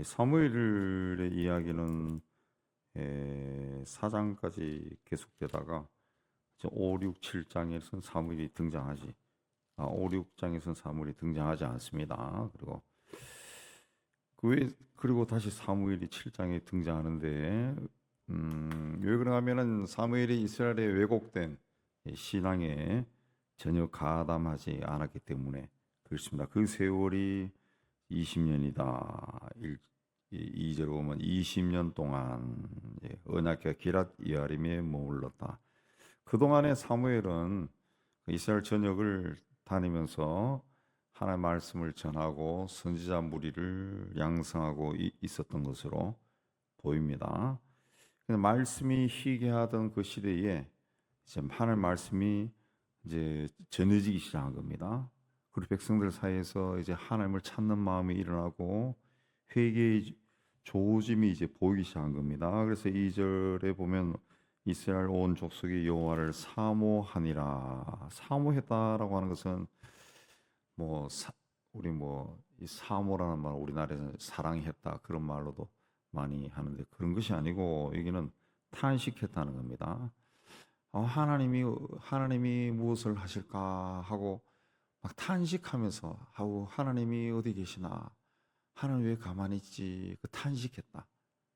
사무엘의 이야기는 4장까지 계속되다가 5, 6, 7장에서는 사무엘이 등장하지. 5, 6장에서는 사무엘이 등장하지 않습니다. 그리고 다시 사무엘이 7장에 등장하는데 왜 그런가 하면은 사무엘이 이스라엘에 왜곡된 신앙에 전혀 가담하지 않았기 때문에 그렇습니다. 그 세월이 20년이다. 2절에 보면 20년 동안 언약궤 기랏 여아림에 머물렀다. 그동안에 사무엘은 이스라엘 전역을 다니면서 하나님의 말씀을 전하고 선지자 무리를 양성하고 있었던 것으로 보입니다. 말씀이 희귀하던 그 시대에 이제 하나님의 말씀이 이제 전해지기 시작한 겁니다. 그리고 백성들 사이에서 이제 하나님을 찾는 마음이 일어나고 회개의 조짐이 이제 보이기 시작한 겁니다. 그래서 2절에 보면 이스라엘 온 족속이 여호와를 사모하니라. 사모했다라고 하는 것은 우리 이 사모라는 말 우리나라에서 사랑했다 그런 말로도 많이 하는데 그런 것이 아니고 여기는 탄식했다는 겁니다. 하나님이 무엇을 하실까 하고 막 탄식하면서 하나님이 어디 계시나 하나님 왜 가만히 있지 그 탄식했다.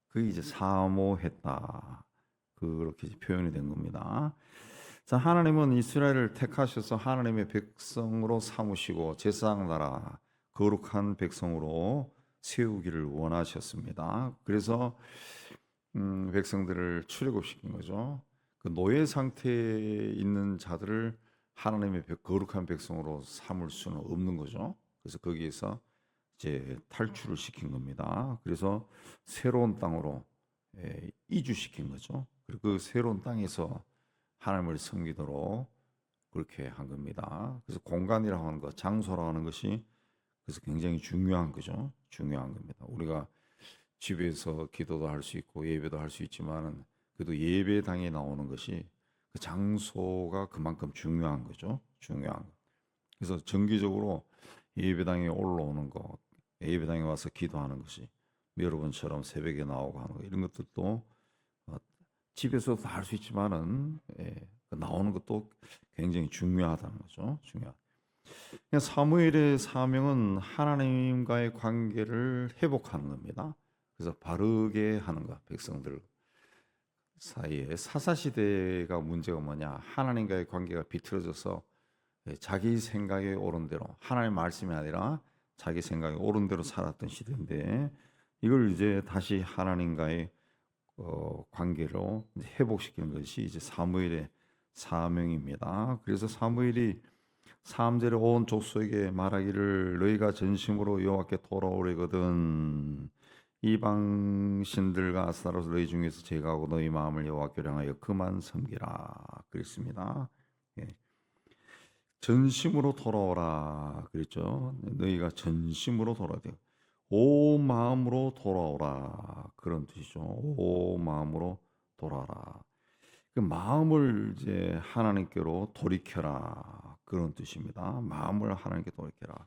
그게 이제 사모했다. 그렇게 표현이 된 겁니다. 자, 하나님은 이스라엘을 택하셔서 하나님의 백성으로 삼으시고 제사장 나라 거룩한 백성으로 세우기를 원하셨습니다. 그래서 백성들을 출애굽시킨 거죠. 그 노예 상태에 있는 자들을 하나님의 거룩한 백성으로 삼을 수는 없는 거죠. 그래서 거기에서 이제 탈출을 시킨 겁니다. 그래서 새로운 땅으로 이주시킨 거죠. 그리고 그 새로운 땅에서 하나님을 섬기도록 그렇게 한 겁니다. 그래서 공간이라고 하는 것, 장소라고 하는 것이 그래서 굉장히 중요한 거죠. 중요한 겁니다. 우리가 집에서 기도도 할 수 있고 예배도 할 수 있지만은 그래도 예배당에 나오는 것이 그 장소가 그만큼 중요한 거죠. 중요한 거. 그래서 정기적으로 예배당에 올라오는 것, 예배당에 와서 기도하는 것이 여러분처럼 새벽에 나오고 하는 거 이런 것들도 집에서도 할 수 있지만은 나오는 것도 굉장히 중요하다는 거죠. 사무엘의 사명은 하나님과의 관계를 회복하는 겁니다. 그래서 바르게 하는 것, 백성들 사이에 사사시대가 문제가 뭐냐? 하나님과의 관계가 비틀어져서 자기 생각에 옳은 대로 하나님의 말씀이 아니라 자기 생각에 옳은 대로 살았던 시대인데 이걸 이제 다시 하나님과의 관계로 회복시키는 것이 이제 사무엘의 사명입니다. 그래서 사무엘이 3절에 온 족속에게 말하기를 너희가 전심으로 여호와께 돌아오려거든 이방 신들과 아스타로스 너희 중에서 제거하고 너희 마음을 여호와께 향하여 그만 섬기라 그랬습니다. 예. 전심으로 돌아오라 그랬죠. 너희가 전심으로 돌아야 돼요. 온 마음으로 돌아오라 그런 뜻이죠. 온 마음으로 돌아라. 그 마음을 이제 하나님께로 돌이켜라 그런 뜻입니다. 마음을 하나님께 돌이켜라.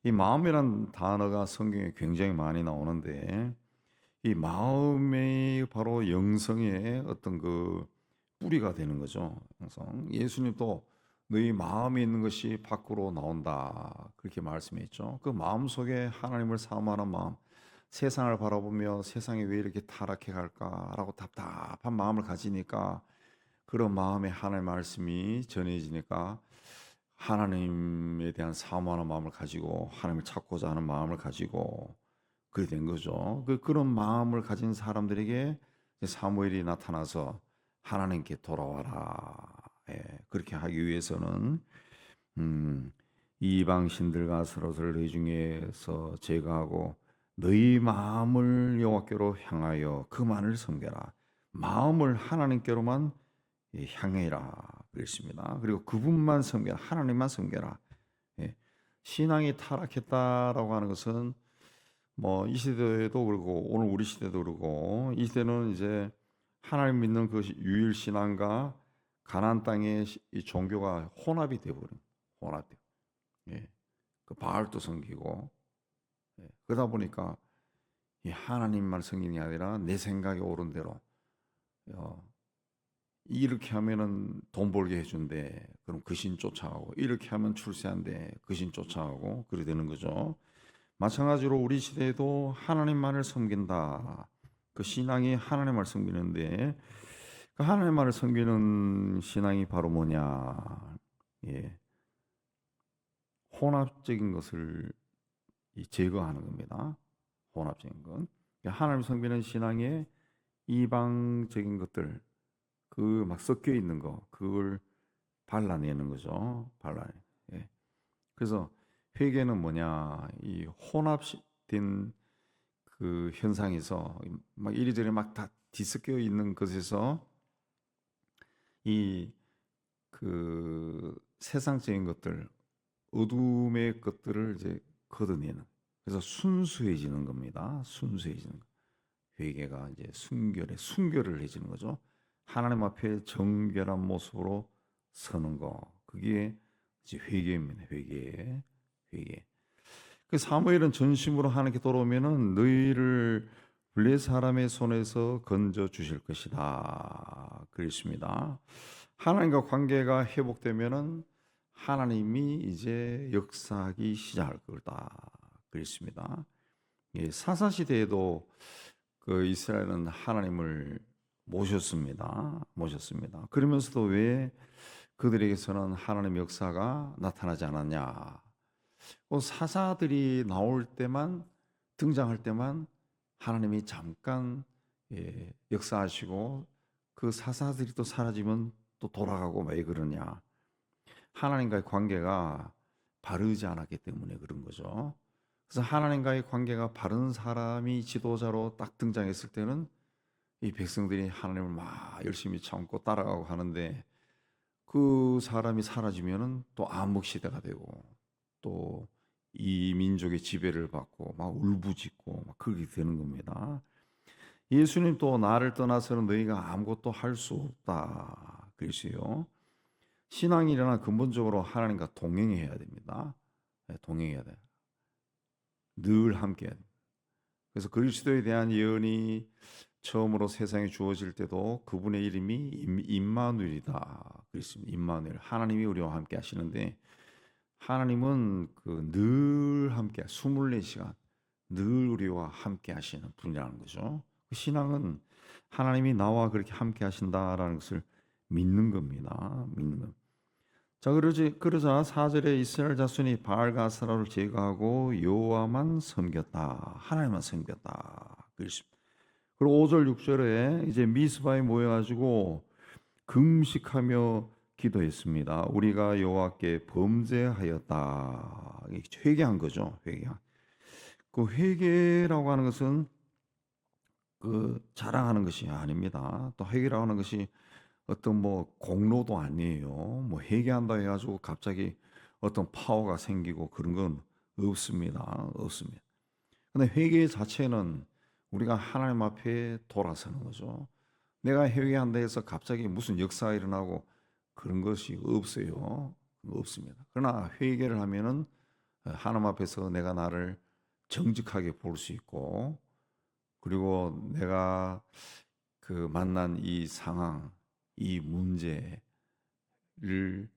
이 마음이란 단어가 성경에 굉장히 많이 나오는데 이 마음이 바로 영성의 어떤 그 뿌리가 되는 거죠. 영성. 예수님도 너희 마음에 있는 것이 밖으로 나온다 그렇게 말씀했죠. 그 마음 속에 하나님을 사모하는 마음, 세상을 바라보며 세상이 왜 이렇게 타락해 갈까라고 답답한 마음을 가지니까 그런 마음에 하나님의 말씀이 전해지니까 하나님에 대한 사모하는 마음을 가지고 하나님을 찾고자 하는 마음을 가지고 그렇게 된 거죠. 그런 마음을 가진 사람들에게 사무엘이 나타나서 하나님께 돌아와라. 그렇게 하기 위해서는 이방 신들과 서로서로 너희 중에서 제거하고 너희 마음을 여호와께로 향하여 그만을 섬겨라. 마음을 하나님께로만 향해라 그랬습니다. 그리고 그분만 섬겨라. 하나님만 섬겨라. 신앙이 타락했다라고 하는 것은 이 시대에도 그렇고 오늘 우리 시대도 그렇고 이 시대는 이제 하나님 믿는 그 유일 신앙과 가나안 땅의 이 종교가 혼합이 되어버린 혼합돼. 그 바알도 섬기고 그러다 보니까 이 하나님만 섬기는 게 아니라 내 생각에 옳은 대로 어, 이렇게 하면은 돈 벌게 해준대. 그럼 그 신 쫓아가고 이렇게 하면 출세한대. 그 신 쫓아가고 그래 되는 거죠. 마찬가지로 우리 시대에도 하나님만을 섬긴다. 그 신앙이 하나님을 섬기는데 그 하나님만을 섬기는 신앙이 바로 뭐냐? 예, 혼합적인 것을 제거하는 겁니다. 혼합적인 건 하나님 섬기는 신앙에 이방적인 것들 그 막 섞여 있는 거 그걸 발라내는 거죠. 발라내. 예. 그래서 회개는 뭐냐? 이 혼합된 그 현상에서 막 이리저리 막 다 뒤섞여 있는 것에서 이 그 세상적인 것들, 어둠의 것들을 이제 걷어내는. 그래서 순수해지는 겁니다. 순수해지는 거. 회개가 이제 순결을 해지는 거죠. 하나님 앞에 정결한 모습으로 서는 거. 그게 이제 회개입니다. 회개. 그 사무엘은 전심으로 하나님께 돌아오면은 너희를 블레 사람의 손에서 건져 주실 것이다. 그랬습니다. 하나님과 관계가 회복되면은 하나님이 이제 역사하기 시작할 거다. 그랬습니다. 예, 사사 시대에도 그 이스라엘은 하나님을 모셨습니다. 그러면서도 왜 그들에게서는 하나님 역사가 나타나지 않았냐? 사사들이 나올 때만 등장할 때만 하나님이 잠깐 역사하시고 그 사사들이 또 사라지면 또 돌아가고 왜 그러냐? 하나님과의 관계가 바르지 않았기 때문에 그런 거죠. 그래서 하나님과의 관계가 바른 사람이 지도자로 딱 등장했을 때는 이 백성들이 하나님을 막 열심히 참고 따라가고 하는데 그 사람이 사라지면은 또 암흑 시대가 되고 또 이 민족의 지배를 받고 막 울부짖고 막 그렇게 되는 겁니다. 예수님 또 나를 떠나서는 너희가 아무것도 할 수 없다 그랬어요. 신앙이란 근본적으로 하나님과 동행해야 됩니다. 동행해야 돼. 늘 함께 해야 돼. 그래서 그리스도에 대한 예언이 처음으로 세상에 주어질 때도 그분의 이름이 임마누엘이다 그랬습니다. 임마누엘 하나님이 우리와 함께 하시는데 하나님은 그 늘 함께 24시간 늘 우리와 함께 하시는 분이라는 거죠. 그 신앙은 하나님이 나와 그렇게 함께 하신다라는 것을 믿는 겁니다. 믿는 것. 자, 그러자 4절에 이스라엘 자손이 바알과 아스라를 제거하고 여호와만 섬겼다. 하나님만 섬겼다. 그렇습니다. 그리고 5절 6절에 이제 미스바에 모여 가지고 금식하며 기도했습니다. 우리가 여호와께 범죄하였다. 회개한 거죠. 회개한. 그 회개라고 하는 것은 그 자랑하는 것이 아닙니다. 또 회개라고 하는 것이 어떤 뭐 공로도 아니에요. 뭐 회개한다 해가지고 갑자기 어떤 파워가 생기고 그런 건 없습니다. 없습니다. 근데 회개 자체는 우리가 하나님 앞에 돌아서는 거죠. 내가 회개한다 해서 갑자기 무슨 역사가 일어나고 그런 것이 없어요. 없습니다. 그러나 회개를 하면은 하나님 앞에서 내가 나를 정직하게 볼 수 있고 그리고 내가 그 만난 이 상황, 이 문제를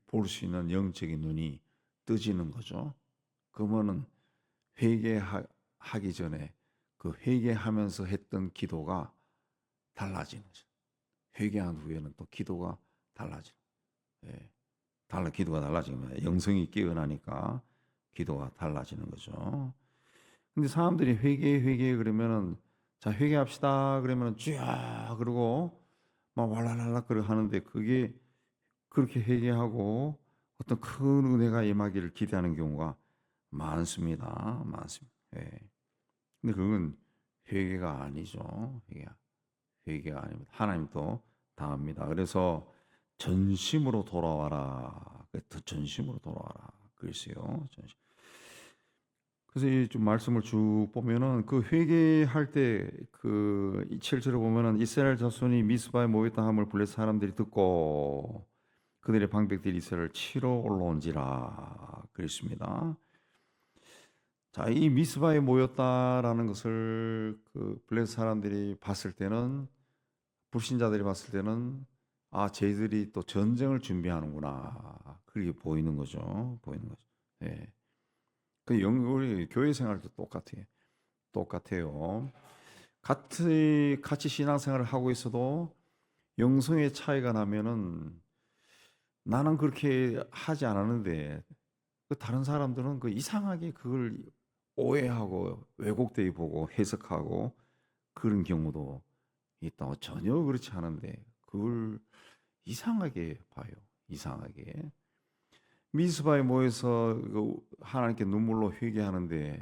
볼 수 있는 영적인 눈이 뜨지는 거죠. 그러면은 회개하기 전에 그 회개하면서 했던 기도가 달라지는 거죠. 회개한 후에는 또 기도가 달라지는 예. 기도가 달라지는 거예요. 영성이 깨어나니까 기도가 달라지는 거죠. 근데 사람들이 회개 그러면은 자 회개합시다 그러면은 쫙 그러고 막 왈랄랄라 그러 하는데 그게 그렇게 회개하고 어떤 큰 은혜가 임하기를 기대하는 경우가 많습니다. 많습니다. 예. 근데 그건 회개가 아니죠. 회개가 아닙니다. 하나님도 다 압니다. 그래서 전심으로 돌아와라. 전심으로 돌아와라. 그랬어요. 전심. 그래서 이 좀 말씀을 쭉 보면은 그 회개할 때 그 7절에 보면은 이스라엘 자손이 미스바에 모였다 함을 블레 사람들이 듣고 그들의 방백들이 이스라엘을 치러 올라온지라 그랬습니다. 자, 이 미스바에 모였다라는 것을 그 블레셋 사람들이 봤을 때는, 불신자들이 봤을 때는, 아, 쟤들이 또 전쟁을 준비하는구나. 그렇게 보이는 거죠. 보이는 거죠. 예. 우리 교회 생활도 똑같아요. 똑같아요. 같이 신앙생활을 하고 있어도 영성의 차이가 나면은, 나는 그렇게 하지 않았는데 그 다른 사람들은 그 이상하게 그걸 오해하고 왜곡되게 보고 해석하고 그런 경우도 있다고. 전혀 그렇지 않은데 그걸 이상하게 봐요. 이상하게. 미스바에 모여서 하나님께 눈물로 회개하는데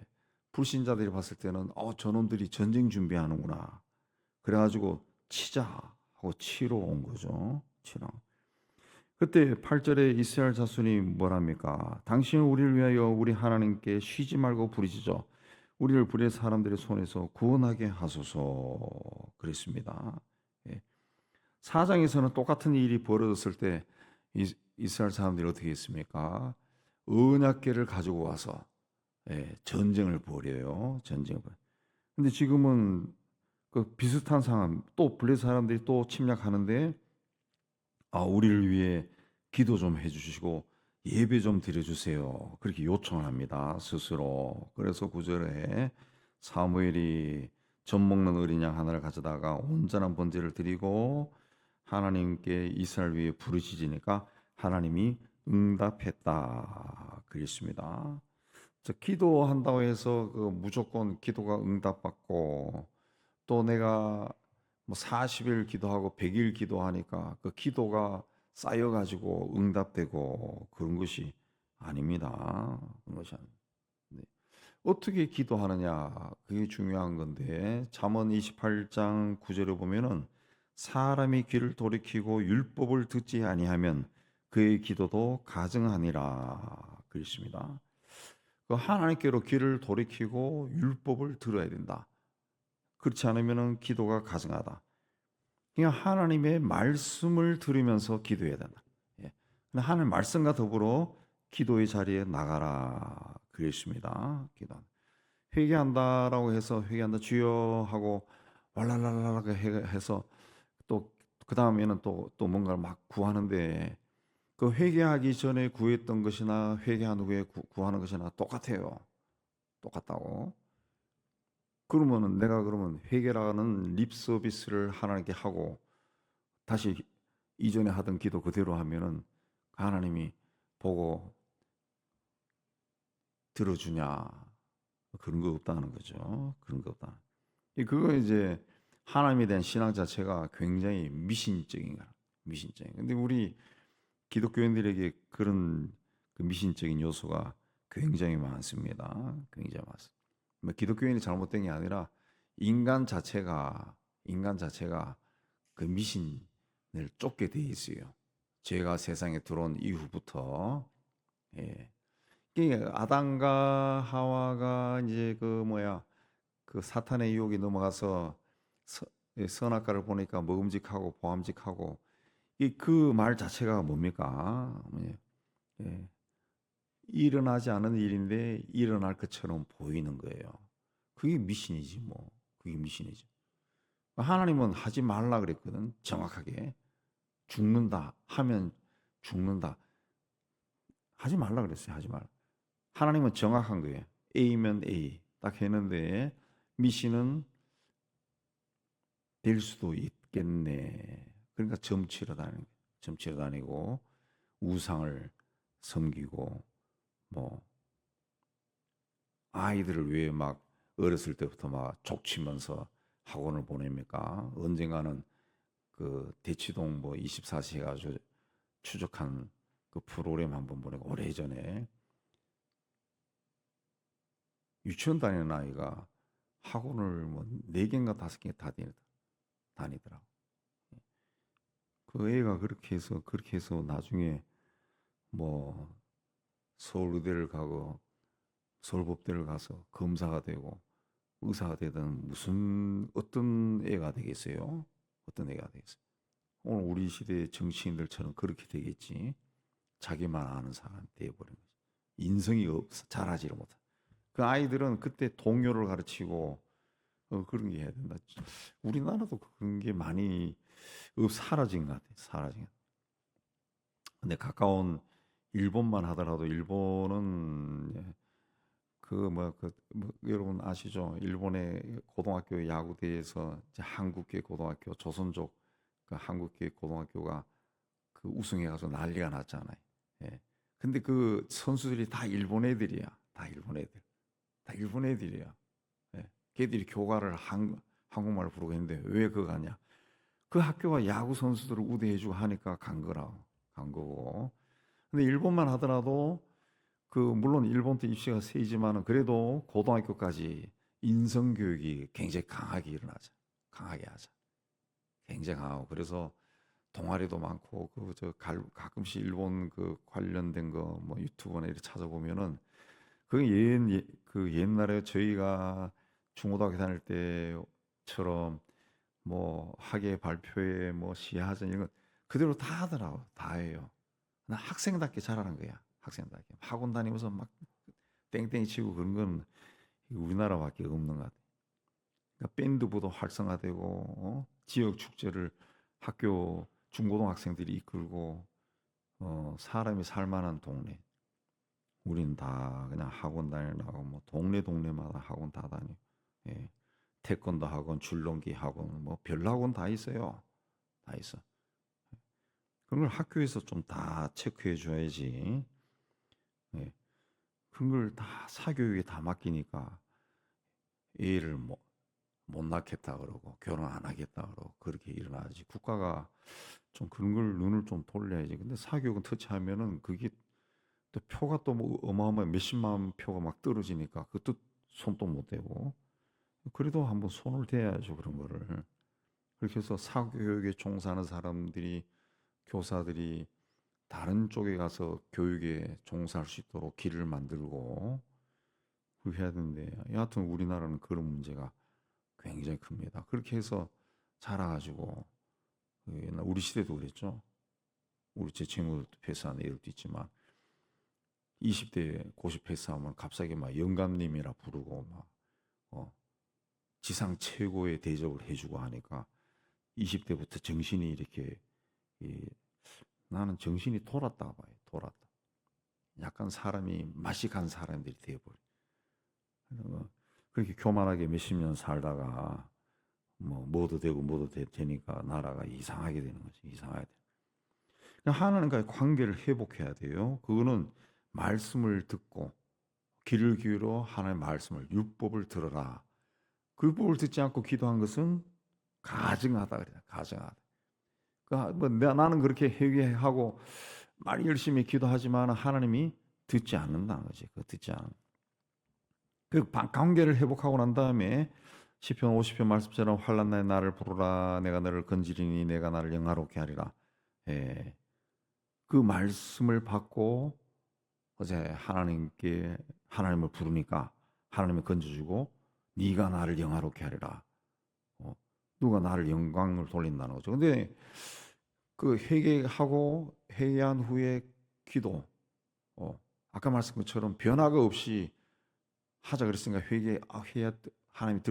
불신자들이 봤을 때는 저놈들이 전쟁 준비하는구나. 그래가지고 치자 하고 치러 온 거죠. 치러. 그때 8절에 이스라엘 자손이 뭐랍니까? 당신은 우리를 위하여 우리 하나님께 쉬지 말고 부르짖어 우리를 불의 사람들의 손에서 구원하게 하소서 그랬습니다. 예. 사장에서는 똑같은 일이 벌어졌을 때 이스라엘 사람들이 어떻게 했습니까? 언약궤를 가지고 와서 전쟁을 벌여요. 전쟁을. 근데 지금은 그 비슷한 상황, 또 블레 사람들이 또 침략하는데 우리를 위해 기도 좀 해주시고 예배 좀 드려주세요. 그렇게 요청을 합니다. 스스로. 그래서 9절에 사무엘이 젖 먹는 어린 양 하나를 가져다가 온전한 번제를 드리고 하나님께 이스라엘 위에 부르짖으니까 하나님이 응답했다. 그랬습니다. 기도한다고 해서 무조건 기도가 응답받고, 또 내가 뭐 40일 기도하고 100일 기도하니까 그 기도가 쌓여가지고 응답되고 그런 것이 아닙니다. 그런 것이 아닙니다. 네. 어떻게 기도하느냐, 그게 중요한 건데, 잠언 28장 9절에 보면은 사람이 귀를 돌이키고 율법을 듣지 아니하면 그의 기도도 가증하니라 그랬습니다. 그 하나님께로 귀를 돌이키고 율법을 들어야 된다. 그렇지 않으면 기도가 가증하다. 그냥 하나님의 말씀을 들으면서 기도해야 된다. 예. 하나님 말씀과 더불어 기도의 자리에 나가라 그랬습니다. 기도. 회개한다라고 해서 회개한다 주여 하고 왈랄랄라 해서 또 그 다음에는 또 뭔가를 막 구하는데, 그 회개하기 전에 구했던 것이나 회개한 후에 구하는 것이나 똑같아요. 똑같다고. 그러면은 내가 그러면 회개라는 립 서비스를 하나님께 하고 다시 이전에 하던 기도 그대로 하면은 하나님이 보고 들어주냐? 그런 거 없다는 거죠. 그런 거 없다. 그거 이제 하나님에 대한 신앙 자체가 굉장히 미신적인 거야. 미신적인. 근데 우리 기독교인들에게 그런 그 미신적인 요소가 굉장히 많습니다. 굉장히 많습니다. 뭐 기독교인이 잘못된 게 아니라 인간 자체가 그 미신을 쫓게 돼 있어요. 죄가 세상에 들어온 이후부터. 예. 이게 아담과 하와가 이제 그 사탄의 유혹이 넘어가서 선악과를 보니까 먹음직하고 보암직하고, 이 그 말 자체가 뭡니까? 예. 일어나지 않은 일인데 일어날 것처럼 보이는 거예요. 그게 미신이지 뭐. 그게 미신이죠. 하나님은 하지 말라 그랬거든. 정확하게. 죽는다 하면 죽는다. 하지 말라 그랬어요. 하지 말라. 하나님은 정확한 거예요. A면 A 딱 했는데 미신은 될 수도 있겠네. 그러니까 점치러 다니고 우상을 섬기고, 뭐 아이들을 왜 막 어렸을 때부터 막 족치면서 학원을 보냅니까? 언젠가는 그 대치동 뭐 24시 해가지고 추적한 그 프로그램 한번 보내고, 오래전에 유치원 다니는 아이가 학원을 뭐 4개인가 5개 다 다니더라고. 그 애가 그렇게 해서 나중에 뭐 서울의대를 가고 서울법대를 가서 검사가 되고 의사가 되든 무슨 어떤 애가 되겠어요? 어떤 애가 되겠어요? 오늘 우리 시대의 정치인들처럼 그렇게 되겠지. 자기만 아는 사람 되어버린 거지. 인성이 없어. 잘하지를 못해. 그 아이들은 그때 동요를 가르치고 그런 게 해야 된다. 우리나라도 그런 게 많이 사라진 것 같아요. 사라진 것 같아요. 근데 가까운 일본만 하더라도 일본은 여러분 아시죠? 일본의 고등학교 야구대회에서 이제 한국계 고등학교 조선족 그 한국계 고등학교가 그 우승해가지고 난리가 났잖아요. 예. 근데 그 선수들이 다 일본 애들이야. 다 일본 애들. 다 일본 애들이야. 예. 걔들이 교과를 한국말로 부르고 했는데 왜 그거 가냐? 그 학교가 야구 선수들을 우대해주고 하니까 간 거라고. 간 거고. 근데 일본만 하더라도 물론 일본도 입시가 세지만은 그래도 고등학교까지 인성 교육이 굉장히 강하게 일어나자. 강하게 하자. 굉장히 강하고 그래서 동아리도 많고 가끔씩 일본 그 관련된 거 뭐 유튜브나 이렇게 찾아보면은 그 옛날에 저희가 중고등학교 다닐 때처럼 뭐 학예 발표회 뭐 시하전 이런 거 그대로 다 하더라고. 다 해요. 나 학생답게 잘하는 거야. 학생답게. 학원 다니면서 막 땡땡이 치고 그런 건 우리나라밖에 없는 것 같아. 그러니까 밴드부도 활성화되고 지역 축제를 학교 중고등학생들이 이끌고 사람이 살만한 동네. 우린 다 그냥 학원 다니라고 뭐 동네마다 학원 다 다니. 예. 태권도 학원, 줄넘기 학원, 뭐 별학원 다 있어요. 다 있어. 그런 걸 학교에서 좀 다 체크해 줘야지. 예. 그런 걸 다 사교육에 다 맡기니까 애를 못 낳겠다 그러고 결혼 안 하겠다 그러고 그렇게 일어나지. 국가가 좀 그런 걸 눈을 좀 돌려야지. 근데 사교육은 터치하면은 그게 또 표가 또 뭐 어마어마한 몇십만 표가 막 떨어지니까 그것도 손도 못 대고 그래도 한번 손을 대야죠 그런 거를. 그렇게 해서 사교육에 종사하는 사람들이 교사들이 다른 쪽에 가서 교육에 종사할 수 있도록 길을 만들고 그렇게 해야 되는데 여하튼 우리나라는 그런 문제가 굉장히 큽니다. 그렇게 해서 자라가지고 옛날 우리 시대도 그랬죠. 우리 제 친구들도 패스하는 애들도 있지만 20대 고시 패스하면 갑자기 막 영감님이라 부르고 막 지상 최고의 대접을 해주고 하니까 20대부터 정신이 이렇게 이, 나는 정신이 돌았다 봐요. 돌았다. 약간 사람이 맛이 간 사람들이 돼버려. 그렇게 교만하게 몇십 년 살다가 뭐도 되고 되니까 나라가 이상하게 되는 거지. 이상하게 돼. 하나님과의 관계를 회복해야 돼요. 그거는 말씀을 듣고 귀를 기울여 하나님의 말씀을 율법을 들어라. 그 율법을 듣지 않고 기도한 것은 가증하다 그래. 가증하다. 나는 그렇게 회개하고 말 열심히 기도하지만 하나님이 듣지 않는다는 거지. 그 듣지 않는. 그 관계를 회복하고 난 다음에 시편 50편 말씀처럼 환난 날에 나를 부르라 내가 너를 건지리니 내가 나를 영화롭게 하리라. 예. 그 말씀을 받고 어제 하나님을 부르니까 하나님을 건져주고 네가 나를 영화롭게 하리라. 누가 나를 영광을 돌린다는 거죠. 근데 그 회개하고 회개한 후에 기도, 아까 말씀한 것처럼 변화가 없이 하자 그랬으니까 회개해야 하나님이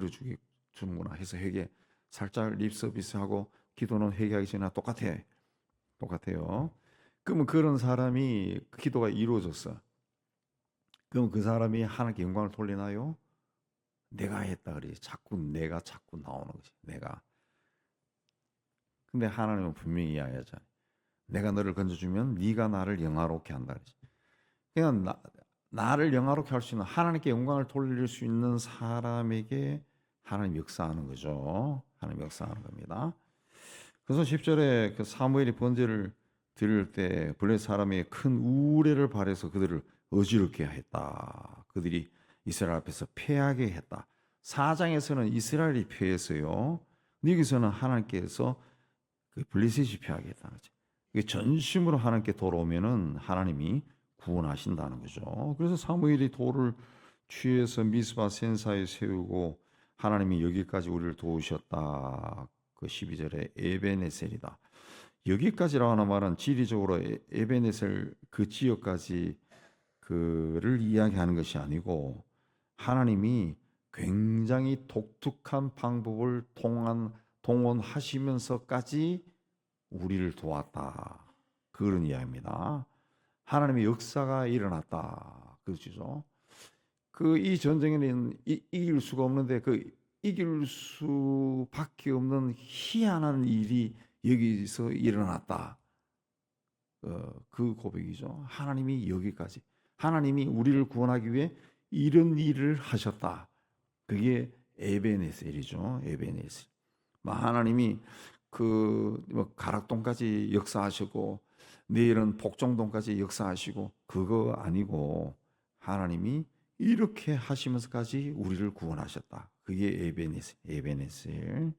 주는구나 해서 회개 살짝 립 서비스하고 기도는 회개하기 전에 똑같아요. 그러면 그런 사람이 그 기도가 이루어졌어. 그럼 그 사람이 하나님께 영광을 돌리나요? 내가 했다 그러지. 내가 자꾸 나오는 거지. 내가. 근데 하나님은 분명히 이야기하잖아요. 내가 너를 건져주면 네가 나를 영화롭게 한다 그러지. 그냥 나를 영화롭게 할 수 있는 하나님께 영광을 돌릴 수 있는 사람에게 하나님 역사하는 거죠. 하나님 역사하는 겁니다. 그래서 10절에 그 사무엘이 번제를 드릴 때 블레 사람이 큰 우레를 발해서 그들을 어지럽게 했다. 그들이 이스라엘 앞에서 패하게 했다. 4장에서는 이스라엘이 패했어요. 여기서는 하나님께서 그 블레셋이 패하게 했다는 거죠. 이게 전심으로 하나님께 돌아오면은 하나님이 구원하신다는 거죠. 그래서 사무엘이 돌을 취해서 미스바 센사에 세우고 하나님이 여기까지 우리를 도우셨다. 그 12절에 에베네셀이다. 여기까지라고 하는 말은 지리적으로 에베네셀 그 지역까지 그를 이야기하는 것이 아니고 하나님이 굉장히 독특한 방법을 동원하시면서까지 우리를 도왔다. 그런 이야기입니다. 하나님의 역사가 일어났다. 그렇죠? 이 전쟁에는 이길 수가 없는데 이길 수밖에 없는 희한한 일이 여기서 일어났다. 그 고백이죠. 하나님이 여기까지, 하나님이 우리를 구원하기 위해 이런 일을 하셨다. 그게 에베네셀이죠. 에베네셀. 하나님이 가락동까지 역사하시고 내일은 복종동까지 역사하시고 그거 아니고 하나님이 이렇게 하시면서까지 우리를 구원하셨다. 그게 에베네셀.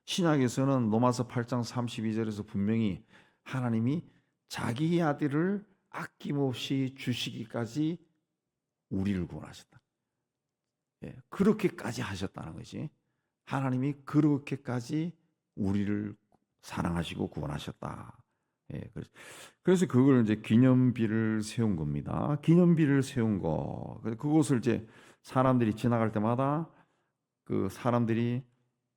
신약에서는 로마서 8장 32절에서 분명히 하나님이 자기 아들을 아낌없이 주시기까지 우리를 구원하셨다. 그렇게까지 하셨다는 거지. 하나님이 그렇게까지 우리를 사랑하시고 구원하셨다. 그래서 그걸 이제 기념비를 세운 겁니다. 기념비를 세운 거. 그것을 이제 사람들이 지나갈 때마다 그 사람들이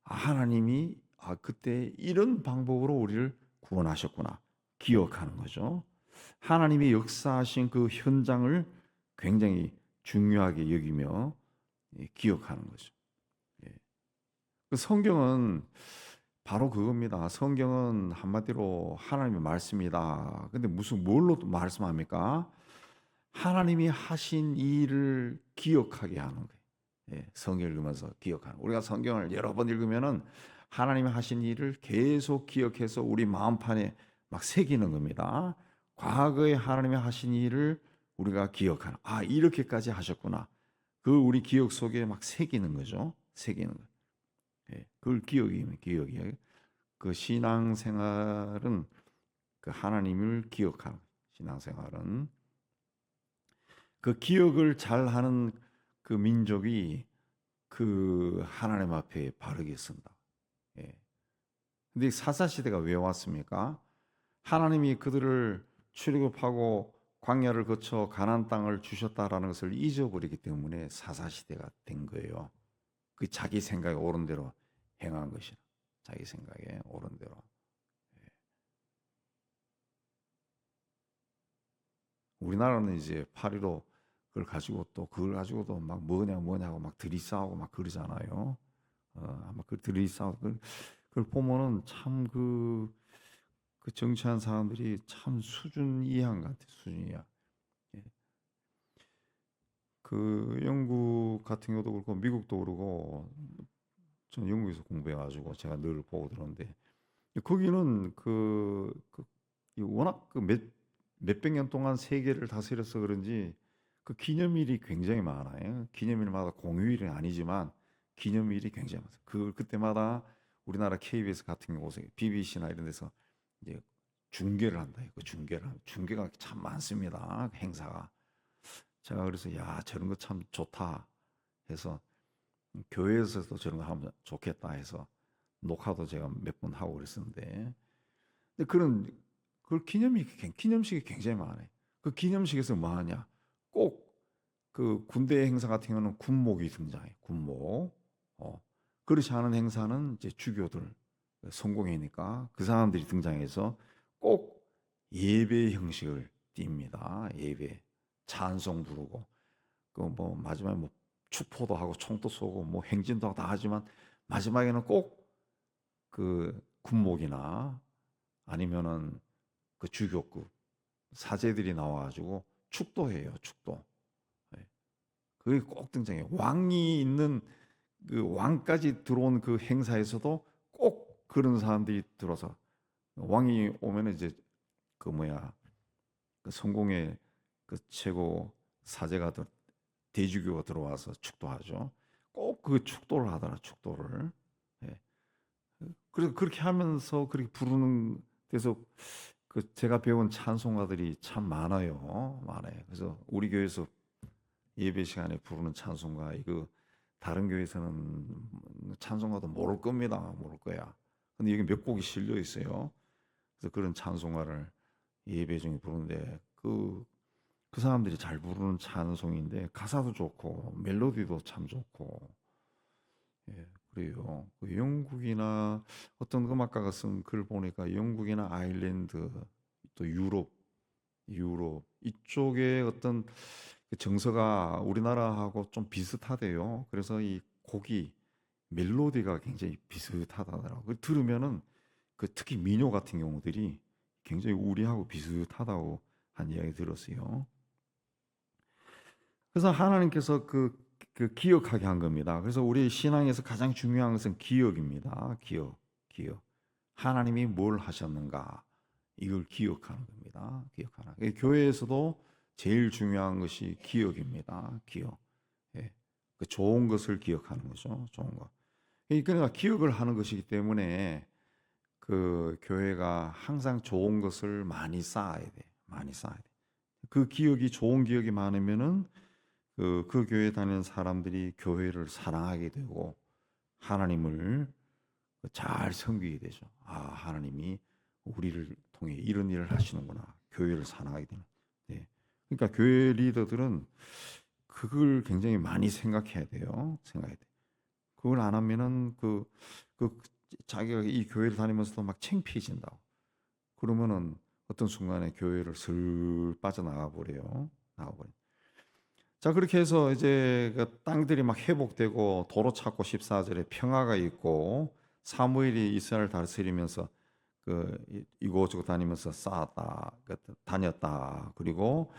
하나님이 그때 이런 방법으로 우리를 구원하셨구나 기억하는 거죠. 하나님이 역사하신 그 현장을 굉장히 중요하게 여기며 기억하는 거죠. 그 성경은 바로 그겁니다. 성경은 한마디로 하나님의 말씀이다. 근데 뭘로 말씀합니까? 하나님이 하신 일을 기억하게 하는 거예요. 성경 읽으면서 기억하는. 우리가 성경을 여러 번 읽으면은 하나님이 하신 일을 계속 기억해서 우리 마음판에 막 새기는 겁니다. 과거에 하나님이 하신 일을 우리가 기억하는. 이렇게까지 하셨구나. 그 우리 기억 속에 막 새기는 거죠. 새기는 거. 그걸 기억이에요. 그 신앙생활은 그 하나님을 기억하는 신앙생활은 그 기억을 잘하는 그 민족이 그 하나님 앞에 바르게 쓴다. 근데 사사시대가 왜 왔습니까? 하나님이 그들을 출애굽하고 광야를 거쳐 가나안 땅을 주셨다라는 것을 잊어버리기 때문에 사사시대가 된 거예요. 그 자기 생각에 옳은 대로 행한 것이라. 자기 생각에 옳은 대로. 우리나라는 이제 8.15 그걸 가지고도 막 뭐냐고 막 들이싸우고 막 그러잖아요. 아마 그 들이싸우고 그걸 보면은 참 그 정치한 사람들이 참 수준 이하인 것 같아. 수준 이하. 그 영국 같은 경우도 그렇고 미국도 그렇고 저는 영국에서 공부해가지고 제가 늘 보고 들었는데 거기는 워낙 몇백 년 동안 세계를 다스려서 그런지 그 기념일이 굉장히 많아요. 기념일마다 공휴일은 아니지만 기념일이 굉장히 많아요. 그때마다 우리나라 KBS 같은 곳에 BBC나 이런 데서 이제 중계를 한다. 중계가 참 많습니다. 행사가. 제가 그래서 저런 거 참 좋다 해서 교회에서도 저런 거 하면 좋겠다 해서 녹화도 제가 몇 번 하고 그랬었는데 근데 그걸 기념식이 굉장히 많아요. 그 기념식에서 뭐 하냐? 꼭 그 군대 행사 같은 경우는 군목이 등장해. 군목. 그렇지 않은 행사는 이제 주교들 성공회니까 그 사람들이 등장해서 꼭 예배 형식을 띱니다. 예배. 찬송 부르고 그 뭐 마지막에 뭐 축포도 하고 총도 쏘고 뭐 행진도 하고 다 하지만 마지막에는 꼭 그 군목이나 아니면은 그 주교급 사제들이 나와가지고 축도해요. 축도. 그게 꼭 등장해요. 왕이 있는 그 왕까지 들어온 그 행사에서도 꼭 그런 사람들이 들어서 왕이 오면은 이제 그 성공의 그 최고 사제가 대주교가 들어와서 축도하죠. 꼭 그 축도를 하더라. 축도를. 그래서 그렇게 하면서 그렇게 부르는 데서 제가 배운 찬송가들이 참 많아요. 그래서 우리 교회에서 예배 시간에 부르는 찬송가 이거 다른 교회에서는 찬송가도 모를 겁니다. 모를 거야. 근데 여기 몇 곡이 실려 있어요. 그래서 그런 찬송가를 예배 중에 부르는데 그 사람들이 잘 부르는 찬송인데 가사도 좋고 멜로디도 참 좋고 예, 그래요. 그 영국이나 어떤 음악가가 쓴 글 보니까 영국이나 아일랜드 또 유럽 이쪽에 어떤 그 정서가 우리나라하고 좀 비슷하대요. 그래서 이 곡이 멜로디가 굉장히 비슷하다더라고요. 들으면은 그 특히 민요 같은 경우들이 굉장히 우리하고 비슷하다고 한 이야기 들었어요. 그래서 하나님께서 그 기억하게 한 겁니다. 그래서 우리 신앙에서 가장 중요한 것은 기억입니다. 기억. 하나님이 뭘 하셨는가 이걸 기억하는 겁니다. 기억하는. 교회에서도 제일 중요한 것이 기억입니다. 기억. 예. 그 좋은 것을 기억하는 거죠. 좋은 거. 그러니까 기억을 하는 것이기 때문에 그 교회가 항상 좋은 것을 많이 쌓아야 돼. 많이 쌓아야 돼. 그 기억이 좋은 기억이 많으면은 그 교회 다니는 사람들이 교회를 사랑하게 되고 하나님을 잘 섬기게 되죠. 아, 하나님이 우리를 통해 이런 일을 하시는구나. 교회를 사랑하게 되는. 네. 그러니까 교회 리더들은 그걸 굉장히 많이 생각해야 돼요. 생각해야 돼. 그걸 안 하면은 그 자기가 이 교회를 다니면서도 막 창피해진다고. 그러면은 어떤 순간에 교회를 슬 빠져나가 버려요. 나가 버려. 자, 그렇게 해서 이제 그 땅들이 막 회복되고 도로 찾고 14절에 평화가 있고 사무엘이 이스라엘 다스리면서 이곳저곳 다니면서 쌓았다, 다녔다. 그리고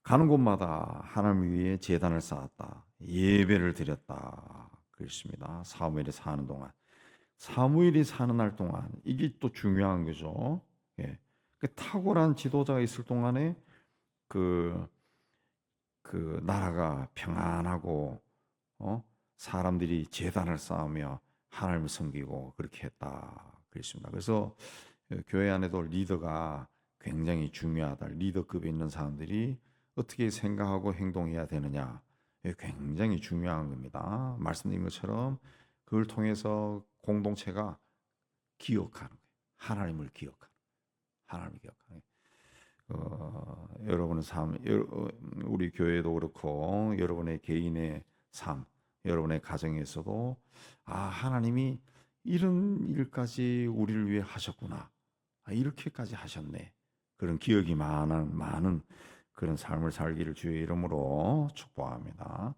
가는 곳마다 하나님 위에 제단을 쌓았다, 예배를 드렸다. 그렇습니다. 사무엘이 사는 날 동안 이게 또 중요한 거죠. 예. 그 탁월한 지도자가 있을 동안에 그 나라가 평안하고 사람들이 제단을 쌓으며 하나님을 섬기고 그렇게 했다. 그랬습니다. 그래서 교회 안에도 리더가 굉장히 중요하다. 리더급에 있는 사람들이 어떻게 생각하고 행동해야 되느냐. 굉장히 중요한 겁니다. 말씀드린 것처럼 그걸 통해서 공동체가 기억하는 거예요. 하나님을 기억하는. 여러분의 삶, 우리 교회도 그렇고 여러분의 개인의 삶, 여러분의 가정에서도 하나님이 이런 일까지 우리를 위해 하셨구나. 이렇게까지 하셨네. 그런 기억이 많은 그런 삶을 살기를 주의 이름으로 축복합니다.